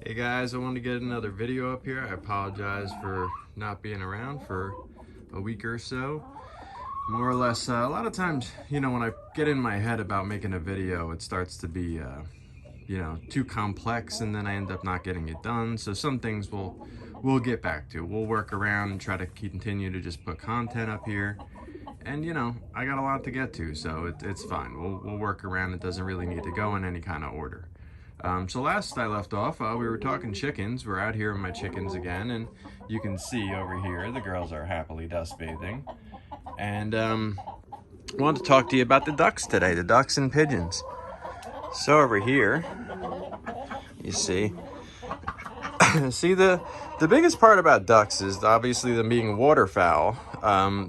Hey guys, I wanted to get another video up here. I apologize for not being around for a week or so. More or less, a lot of times, when I get in my head about making a video, it starts to be, too complex, and then I end up not getting it done. So some things we'll get back to. We'll work around and try to continue to just put content up here. And I got a lot to get to, so it's fine. We'll work around. It doesn't really need to go in any kind of order. So last I left off, we were talking chickens. We're out here with my chickens again, and you can see over here the girls are happily dust bathing. And I wanted to talk to you about the ducks today, the ducks and pigeons. So over here, you see, the biggest part about ducks is obviously them being waterfowl.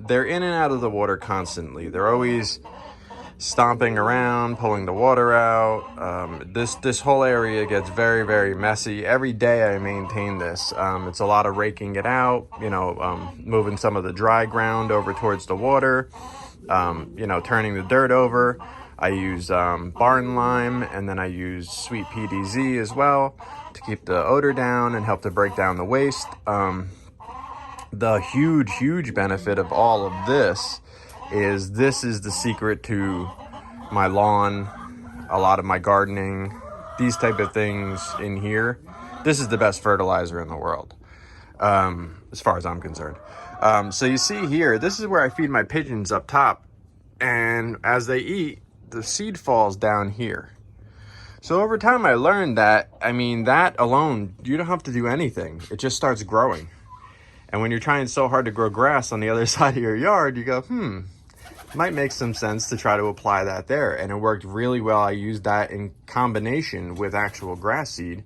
They're in and out of the water constantly. They're always stomping around, pulling the water out. This whole area gets very, very messy. Every day I maintain this. It's a lot of raking it out, moving some of the dry ground over towards the water, turning the dirt over. I use barn lime, and then I use sweet PDZ as well to keep the odor down and help to break down the waste. The huge benefit of all of this is the secret to my lawn, a lot of my gardening, these type of things in here. This is the best fertilizer in the world, as far as I'm concerned. So you see here, this is where I feed my pigeons up top, and as they eat, the seed falls down here. So over time I learned that, that alone, you don't have to do anything. It just starts growing. And when you're trying so hard to grow grass on the other side of your yard, you go, might make some sense to try to apply that there. And it worked really well. I used that in combination with actual grass seed.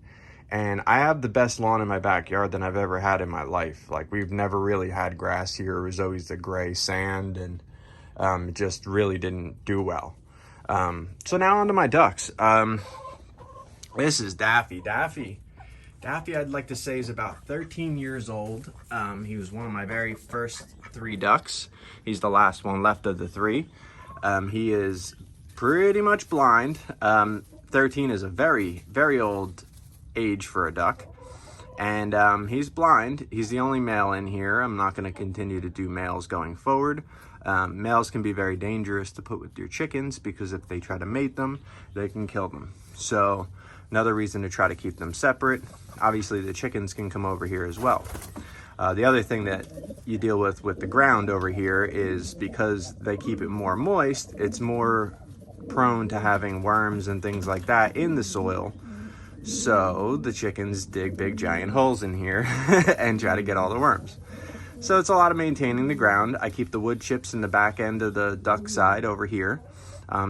And I have the best lawn in my backyard than I've ever had in my life. Like, we've never really had grass here. It was always the gray sand, and it just really didn't do well. So now onto my ducks. This is Daffy. Daffy, I'd like to say, is about 13 years old. He was one of my very first 3 ducks. He's the last one left of the 3. He is pretty much blind. 13 is a very, very old age for a duck. And he's blind. He's the only male in here. I'm not going to continue to do males going forward. Males can be very dangerous to put with your chickens because if they try to mate them, they can kill them. So another reason to try to keep them separate. Obviously, the chickens can come over here as well. The other thing that you deal with the ground over here is because they keep it more moist, it's more prone to having worms and things like that in the soil. So the chickens dig big giant holes in here and try to get all the worms. So it's a lot of maintaining the ground. I keep the wood chips in the back end of the duck side over here.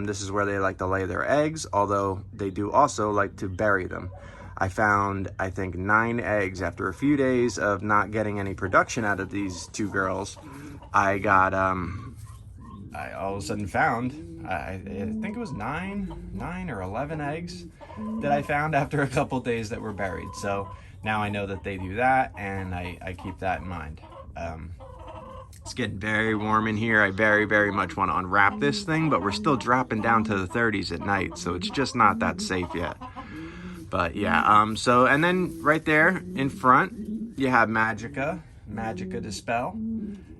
This is where they like to lay their eggs, although they do also like to bury them. I found, I think, 9 eggs after a few days of not getting any production out of these 2 girls. I got, I all of a sudden found, I think it was 9 or 11 eggs that I found after a couple days that were buried. So now I know that they do that, and I keep that in mind. It's getting very warm in here. I very, very much want to unwrap this thing, but we're still dropping down to the 30s at night, so it's just not that safe yet. But yeah, so, and then right there in front, you have Magica Dispel.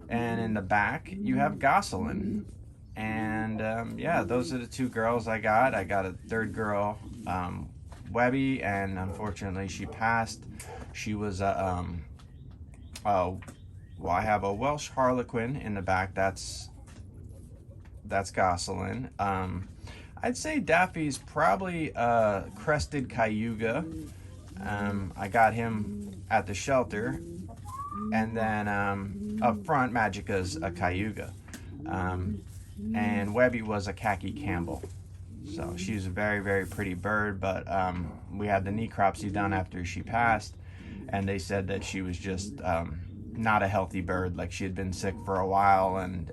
And in the back, you have Gosselin. And yeah, those are the 2 girls I got. I got a 3rd girl, Webby, and unfortunately she passed. She was well, I have a Welsh Harlequin in the back. That's Gosselin. I'd say Daffy's probably a crested Cayuga. I got him at the shelter. And then up front, Magica's a Cayuga. And Webby was a khaki Campbell. So she was a very, very pretty bird, but we had the necropsy done after she passed, and they said that she was just not a healthy bird. Like, she had been sick for a while, and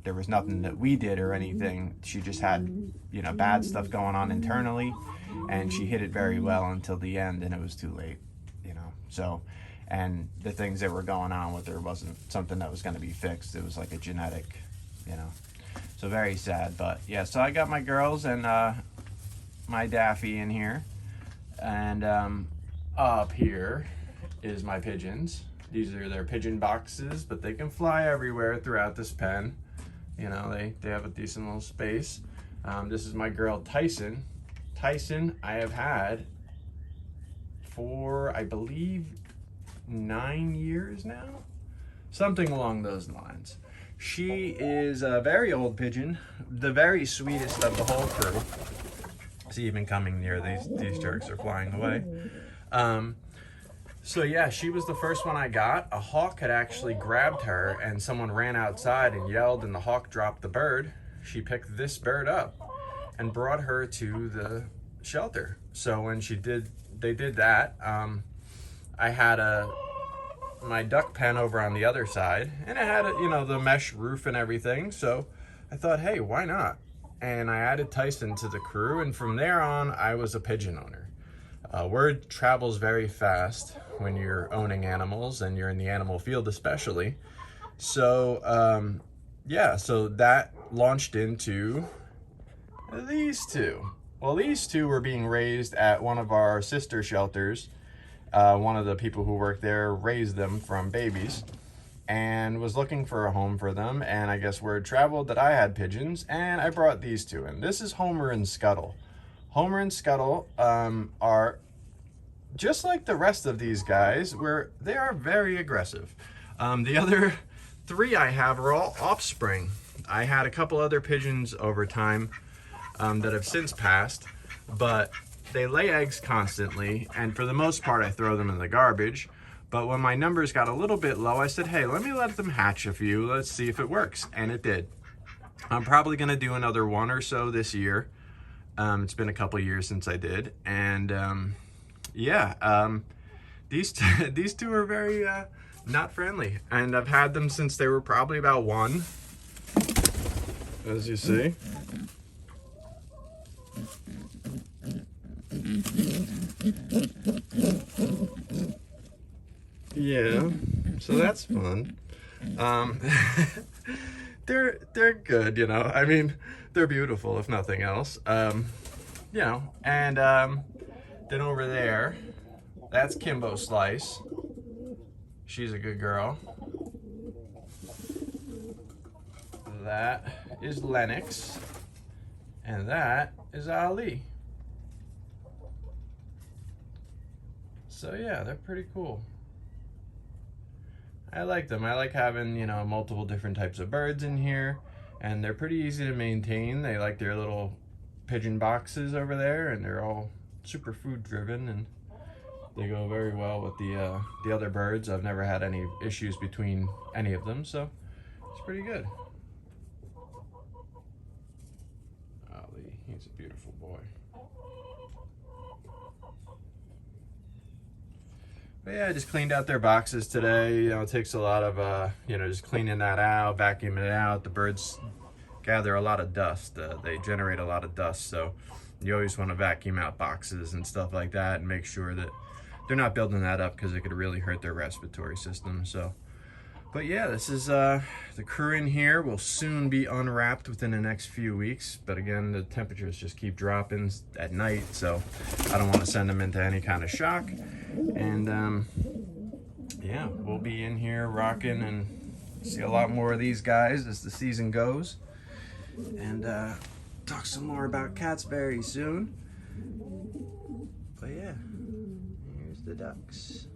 there was nothing that we did or anything. She just had, bad stuff going on internally, and she hid it very well until the end, and it was too late, So, and the things that were going on with her wasn't something that was going to be fixed. It was like a genetic, So very sad, but yeah. So I got my girls and my Daffy in here, and Up here is my pigeons. These are their pigeon boxes, but they can fly everywhere throughout this pen. You know, they have a decent little space. This is my girl Tyson. Tyson I have had for, I believe, 9 years now, something along those lines. She is a very old pigeon, the very sweetest of the whole crew. See, even coming near these jerks are flying away. So yeah, she was the first one I got. A hawk had actually grabbed her and someone ran outside and yelled and the hawk dropped the bird. She picked this bird up and brought her to the shelter. So when they did that, I had my duck pen over on the other side and it had the mesh roof and everything. So I thought, hey, why not? And I added Tyson to the crew, and from there on, I was a pigeon owner. Word travels very fast when you're owning animals and you're in the animal field especially. So yeah, so that launched into these two. Well, these two were being raised at one of our sister shelters. One of the people who worked there raised them from babies and was looking for a home for them. And I guess word traveled that I had pigeons, and I brought these two in. This is Homer and Scuttle. Homer and Scuttle are just like the rest of these guys, where they are very aggressive. The other three I have are all offspring. I had a couple other pigeons over time that have since passed, but they lay eggs constantly, and for the most part I throw them in the garbage. But when my numbers got a little bit low, I said, hey, let me let them hatch a few. Let's see if it works. And it did. I'm probably going to do another one or so this year. It's been a couple years since I did. And yeah, these two are very not friendly. And I've had them since they were probably about 1, as you see. Yeah, so that's fun. They're good, you know. I mean, they're beautiful if nothing else. You know, and then over there, that's Kimbo Slice. She's a good girl. That is Lennox, and that is Ali. So yeah, they're pretty cool. I like them. I like having, you know, multiple different types of birds in here, and they're pretty easy to maintain. They like their little pigeon boxes over there, and they're all super food driven, and they go very well with the other birds. I've never had any issues between any of them, so it's pretty good. Ali, he's a beautiful boy. But yeah, I just cleaned out their boxes today. You know, it takes a lot of, you know, just cleaning that out, vacuuming it out. The birds gather a lot of dust. They generate a lot of dust, so you always want to vacuum out boxes and stuff like that and make sure that they're not building that up, because it could really hurt their respiratory system. So, but yeah, this is the crew in here will soon be unwrapped within the next few weeks. But again, the temperatures just keep dropping at night, so I don't want to send them into any kind of shock. And yeah, we'll be in here rocking and see a lot more of these guys as the season goes. And talk some more about cats very soon. But yeah, here's the ducks.